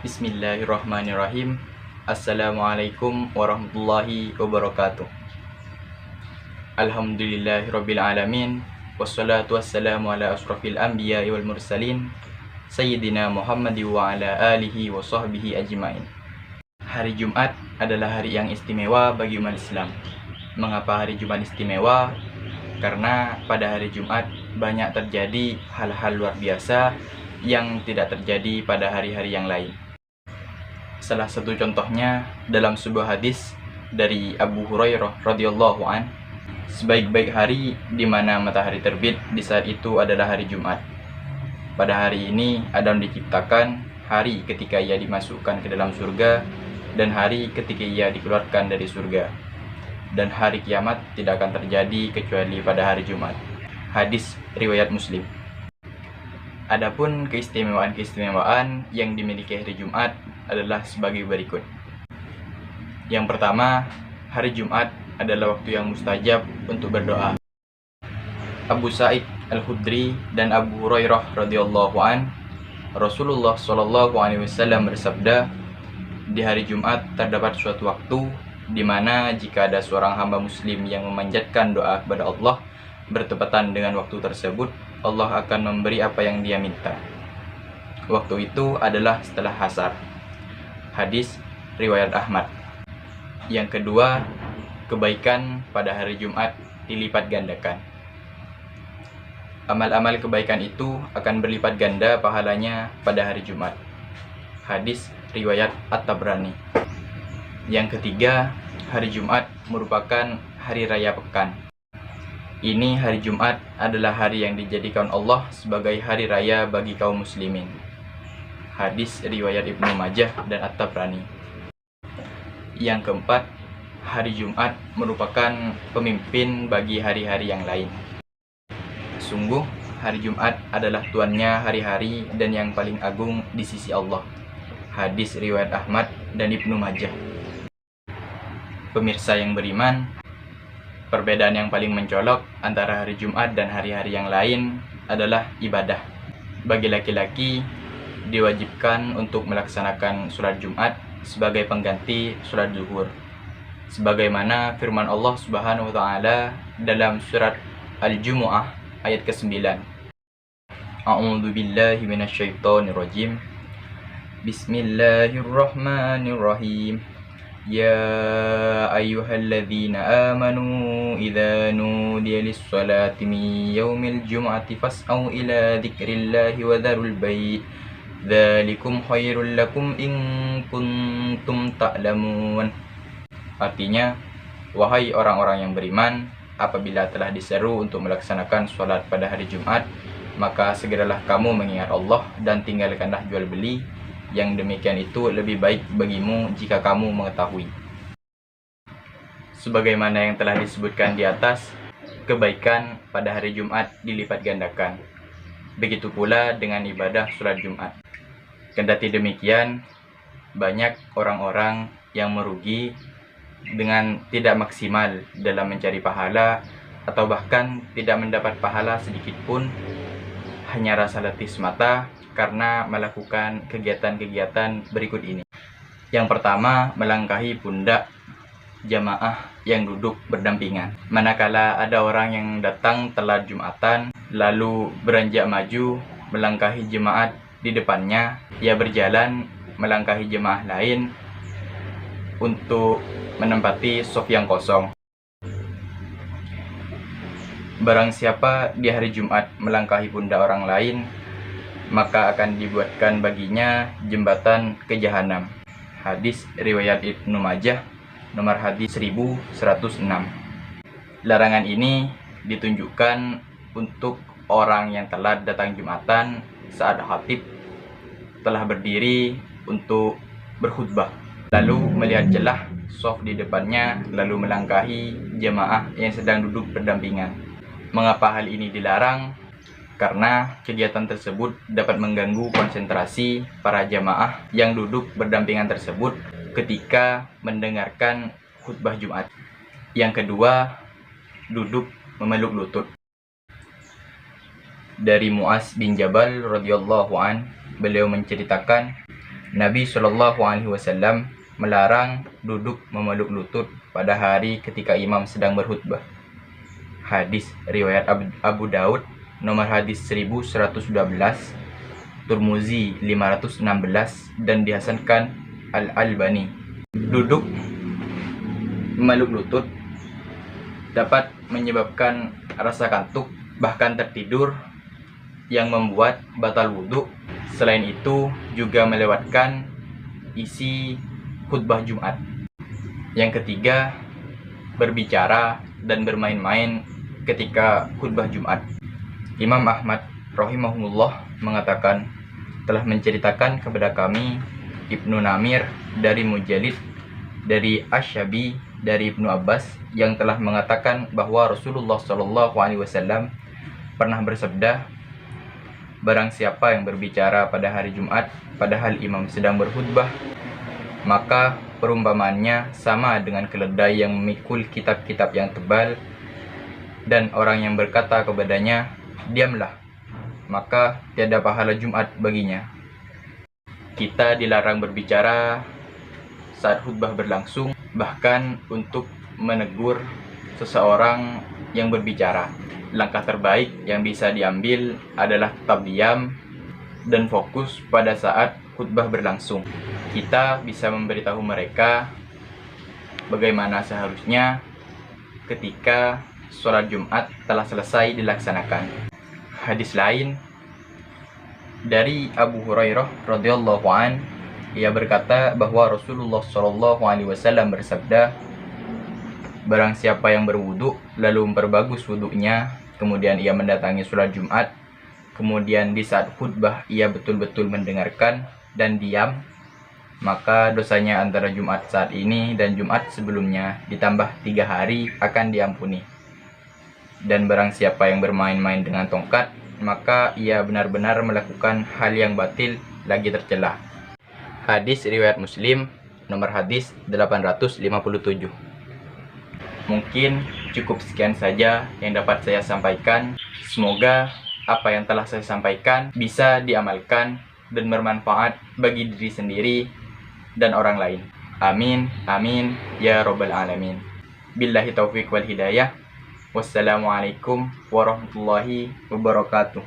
Bismillahirrahmanirrahim. Assalamualaikum warahmatullahi wabarakatuh. Alhamdulillahirabbil alamin. Wassalatu wassalamu ala asrofil anbiya'i wal mursalin Sayyidina Muhammad wa ala alihi wa sahbihi ajma'in. Hari Jumat adalah hari yang istimewa bagi umat Islam. Mengapa hari Jumat istimewa? Karena pada hari Jumat banyak terjadi hal-hal luar biasa yang tidak terjadi pada hari-hari yang lain. Salah satu contohnya dalam sebuah hadis dari Abu Hurairah radhiyallahu an, sebaik-baik hari di mana matahari terbit di saat itu adalah hari Jumat. Pada hari ini Adam diciptakan, hari ketika ia dimasukkan ke dalam surga, dan hari ketika ia dikeluarkan dari surga. Dan hari kiamat tidak akan terjadi kecuali pada hari Jumat. Hadis riwayat Muslim. Adapun keistimewaan-keistimewaan yang dimiliki hari Jumat adalah sebagai berikut. Yang pertama, hari Jumat adalah waktu yang mustajab untuk berdoa. Abu Sa'id Al-Khudri dan Abu Hurairah radhiyallahu an, Rasulullah shallallahu alaihi wasallam bersabda, di hari Jumat terdapat suatu waktu di mana jika ada seorang hamba muslim yang memanjatkan doa kepada Allah bertepatan dengan waktu tersebut, Allah akan memberi apa yang dia minta. Waktu itu adalah setelah asar. Hadis riwayat Ahmad. Yang kedua, kebaikan pada hari Jumat dilipat gandakan. Amal-amal kebaikan itu akan berlipat ganda pahalanya pada hari Jumat. Hadis riwayat At-Tabrani. Yang ketiga, hari Jumat merupakan hari raya pekan. Ini hari Jumat adalah hari yang dijadikan Allah sebagai hari raya bagi kaum muslimin. Hadis riwayat Ibnu Majah dan At-Tabrani. Yang keempat, hari Jumat merupakan pemimpin bagi hari-hari yang lain. Sungguh, hari Jumat adalah tuannya hari-hari dan yang paling agung di sisi Allah. Hadis riwayat Ahmad dan Ibnu Majah. Pemirsa yang beriman, perbedaan yang paling mencolok antara hari Jumat dan hari-hari yang lain adalah ibadah. Bagi laki-laki, diwajibkan untuk melaksanakan sholat Jumat sebagai pengganti sholat zuhur. Sebagaimana firman Allah Subhanahu wa Ta'ala dalam surat Al-Jumu'ah ayat ke-9. A'udzu billahi minasyaitonir rajim. Bismillahirrahmanirrahim. Ya ayyuhalladzina amanu idza nudiya lis-salati min yaumil jum'ati fas'au ila dzikrillahi wa dzarul bait dzalikum khairul lakum in kuntum ta'lamun. Artinya, wahai orang-orang yang beriman, apabila telah diseru untuk melaksanakan sholat pada hari Jumat, maka segeralah kamu mengingat Allah dan tinggalkanlah jual beli. Yang demikian itu lebih baik bagimu jika kamu mengetahui. Sebagaimana yang telah disebutkan di atas, kebaikan pada hari Jumat dilipat gandakan. Begitu pula dengan ibadah sholat Jumat. Kendati demikian, banyak orang-orang yang merugi dengan tidak maksimal dalam mencari pahala, atau bahkan tidak mendapat pahala sedikit pun, hanya rasa letih semata karena melakukan kegiatan-kegiatan berikut ini. Yang pertama, melangkahi pundak jamaah yang duduk berdampingan. Manakala ada orang yang datang telat Jumatan, lalu beranjak maju melangkahi jemaat di depannya, ia berjalan melangkahi jemaah lain untuk menempati shaf yang kosong. Barang siapa di hari Jumat melangkahi pundak orang lain, maka akan dibuatkan baginya jembatan ke jahanam. Hadis riwayat Ibnu Majah nomor hadis 1106. Larangan ini ditunjukkan untuk orang yang telat datang Jumatan saat khatib telah berdiri untuk berkhutbah, lalu melihat celah shaf di depannya, lalu melangkahi jemaah yang sedang duduk berdampingan. Mengapa hal ini dilarang? Karena kegiatan tersebut dapat mengganggu konsentrasi para jamaah yang duduk berdampingan tersebut ketika mendengarkan khutbah Jumat. Yang kedua, duduk memeluk lutut. Dari Mu'az bin Jabal radhiyallahu an, beliau menceritakan, Nabi Shallallahu Alaihi Wasallam melarang duduk memeluk lutut pada hari ketika imam sedang berkhutbah. Hadis riwayat Abu Daud nomor hadis 1112, Turmuzi 516, dan dihasankan Al-Albani. Duduk memeluk lutut dapat menyebabkan rasa kantuk, bahkan tertidur, yang membuat batal wudhu. Selain itu juga melewatkan isi khutbah Jumat. Yang ketiga, berbicara dan bermain-main ketika khutbah Jumat. Imam Ahmad rahimahullah mengatakan, telah menceritakan kepada kami Ibnu Namir dari Mujalid, dari Asy-Syabi, dari Ibnu Abbas, yang telah mengatakan bahwa Rasulullah Shallallahu Alaihi Wasallam pernah bersabda, barang siapa yang berbicara pada hari Jumat padahal imam sedang berkhutbah, maka perumpamaannya sama dengan keledai yang memikul kitab-kitab yang tebal, dan orang yang berkata kepadanya, diamlah, maka tiada pahala Jumat baginya. Kita dilarang berbicara saat khutbah berlangsung, bahkan untuk menegur seseorang yang berbicara. Langkah terbaik yang bisa diambil adalah tetap diam dan fokus pada saat khutbah berlangsung. Kita bisa memberitahu mereka bagaimana seharusnya ketika sholat Jumat telah selesai dilaksanakan. Hadis lain dari Abu Hurairah radhiyallahu an, ia berkata bahwa Rasulullah Shallallahu Alaihi Wasallam bersabda, barang siapa yang berwudu lalu memperbagus wudunya, kemudian ia mendatangi sholat Jumat, kemudian di saat khutbah ia betul-betul mendengarkan dan diam, maka dosanya antara Jumat saat ini dan Jumat sebelumnya ditambah 3 hari akan diampuni. Dan barang siapa yang bermain-main dengan tongkat, maka ia benar-benar melakukan hal yang batil lagi tercela. Hadis riwayat Muslim nomor hadis 857. Mungkin cukup sekian saja yang dapat saya sampaikan. Semoga apa yang telah saya sampaikan bisa diamalkan dan bermanfaat bagi diri sendiri dan orang lain. Amin, amin, ya robbal alamin. Billahi taufiq wal hidayah. Wassalamualaikum warahmatullahi wabarakatuh.